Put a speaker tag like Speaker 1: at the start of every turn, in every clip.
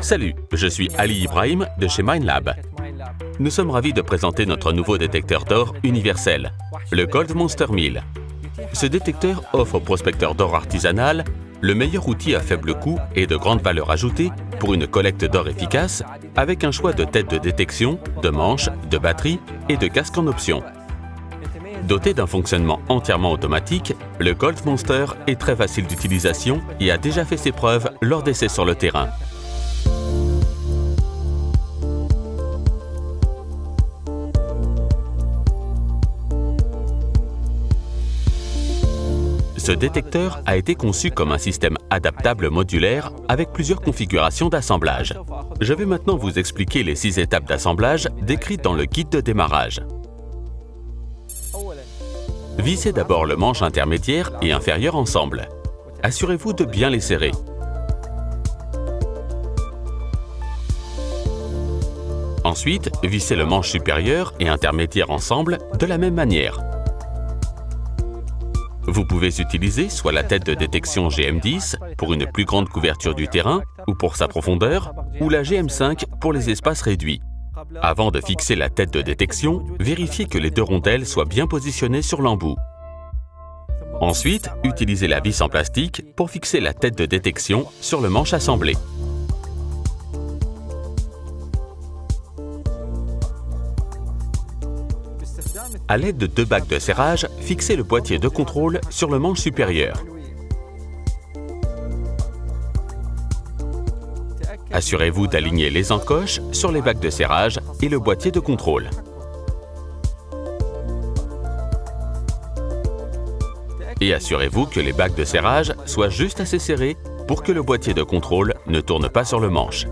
Speaker 1: Salut, je suis Ali Ibrahim de chez Minelab. Nous sommes ravis de présenter notre nouveau détecteur d'or universel, le Gold Monster 1000. Ce détecteur offre aux prospecteurs d'or artisanal le meilleur outil à faible coût et de grande valeur ajoutée pour une collecte d'or efficace avec un choix de têtes de détection, de manches, de batteries et de casques en option. Doté d'un fonctionnement entièrement automatique, le Gold Monster est très facile d'utilisation et a déjà fait ses preuves lors d'essais sur le terrain. Ce détecteur a été conçu comme un système adaptable modulaire avec plusieurs configurations d'assemblage. Je vais maintenant vous expliquer les 6 étapes d'assemblage décrites dans le guide de démarrage. Vissez d'abord le manche intermédiaire et inférieur ensemble. Assurez-vous de bien les serrer. Ensuite, vissez le manche supérieur et intermédiaire ensemble de la même manière. Vous pouvez utiliser soit la tête de détection GM10 pour une plus grande couverture du terrain ou pour sa profondeur, ou la GM5 pour les espaces réduits. Avant de fixer la tête de détection, vérifiez que les 2 rondelles soient bien positionnées sur l'embout. Ensuite, utilisez la vis en plastique pour fixer la tête de détection sur le manche assemblé. À l'aide de 2 bacs de serrage, fixez le boîtier de contrôle sur le manche supérieur. Assurez-vous d'aligner les encoches sur les bacs de serrage et le boîtier de contrôle. Et assurez-vous que les bacs de serrage soient juste assez serrés pour que le boîtier de contrôle ne tourne pas sur le manche.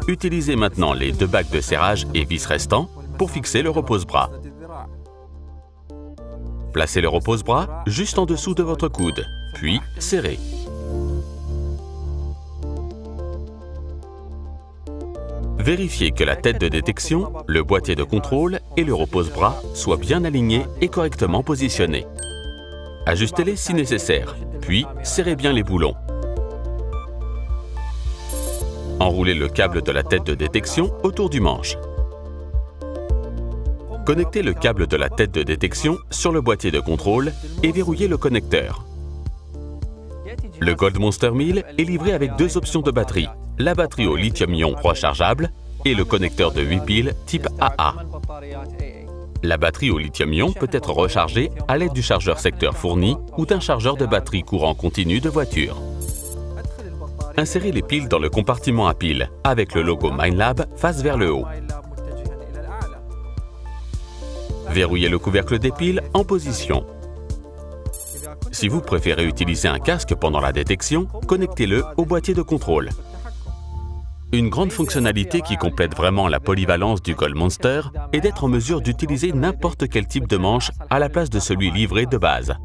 Speaker 1: Utilisez maintenant les 2 bacs de serrage et vis restants pour fixer le repose-bras. Placez le repose-bras juste en dessous de votre coude, puis serrez. Vérifiez que la tête de détection, le boîtier de contrôle et le repose-bras soient bien alignés et correctement positionnés. Ajustez-les si nécessaire, puis serrez bien les boulons. Enroulez le câble de la tête de détection autour du manche. Connectez le câble de la tête de détection sur le boîtier de contrôle et verrouillez le connecteur. Le Gold Monster 1000 est livré avec 2 options de batterie, la batterie au lithium-ion rechargeable et le connecteur de 8 piles type AA. La batterie au lithium-ion peut être rechargée à l'aide du chargeur secteur fourni ou d'un chargeur de batterie courant continu de voiture. Insérez les piles dans le compartiment à piles avec le logo Minelab face vers le haut. Verrouillez le couvercle des piles en position. Si vous préférez utiliser un casque pendant la détection, connectez-le au boîtier de contrôle. Une grande fonctionnalité qui complète vraiment la polyvalence du Gold Monster est d'être en mesure d'utiliser n'importe quel type de manche à la place de celui livré de base.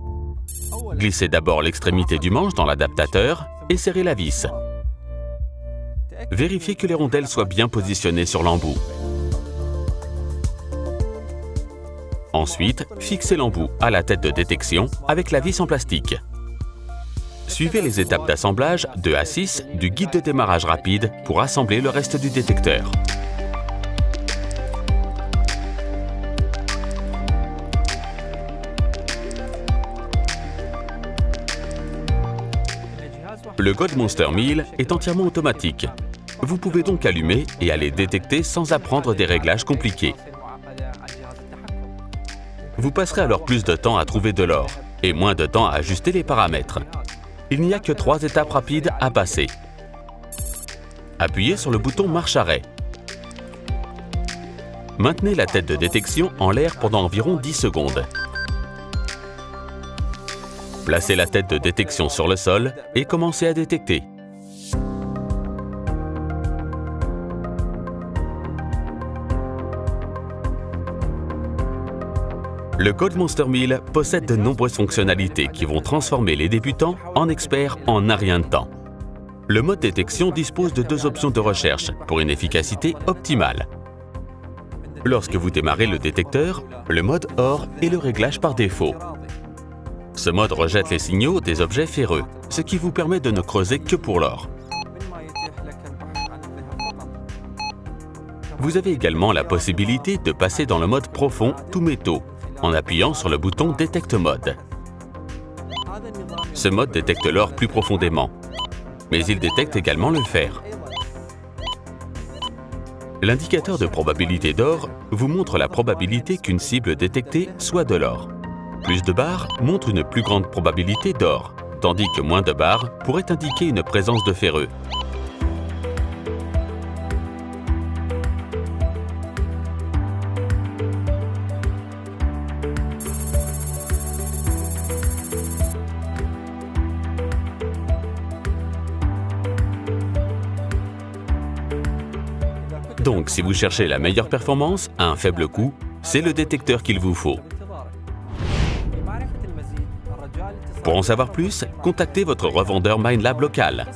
Speaker 1: Glissez d'abord l'extrémité du manche dans l'adaptateur et serrez la vis. Vérifiez que les rondelles soient bien positionnées sur l'embout. Ensuite, fixez l'embout à la tête de détection avec la vis en plastique. Suivez les étapes d'assemblage 2 à 6 du guide de démarrage rapide pour assembler le reste du détecteur. Le Gold Monster 1000 est entièrement automatique. Vous pouvez donc allumer et aller détecter sans apprendre des réglages compliqués. Vous passerez alors plus de temps à trouver de l'or et moins de temps à ajuster les paramètres. Il n'y a que 3 étapes rapides à passer. Appuyez sur le bouton marche-arrêt. Maintenez la tête de détection en l'air pendant environ 10 secondes. Placez la tête de détection sur le sol et commencez à détecter. Le Gold Monster 1000 possède de nombreuses fonctionnalités qui vont transformer les débutants en experts en un rien de temps. Le mode détection dispose de 2 options de recherche pour une efficacité optimale. Lorsque vous démarrez le détecteur, le mode OR est le réglage par défaut. Ce mode rejette les signaux des objets ferreux, ce qui vous permet de ne creuser que pour l'or. Vous avez également la possibilité de passer dans le mode profond tous métaux en appuyant sur le bouton Détecte mode. Ce mode détecte l'or plus profondément, mais il détecte également le fer. L'indicateur de probabilité d'or vous montre la probabilité qu'une cible détectée soit de l'or. Plus de barres montrent une plus grande probabilité d'or, tandis que moins de barres pourraient indiquer une présence de ferreux. Donc, si vous cherchez la meilleure performance à un faible coût, c'est le détecteur qu'il vous faut. Pour en savoir plus, contactez votre revendeur Minelab local.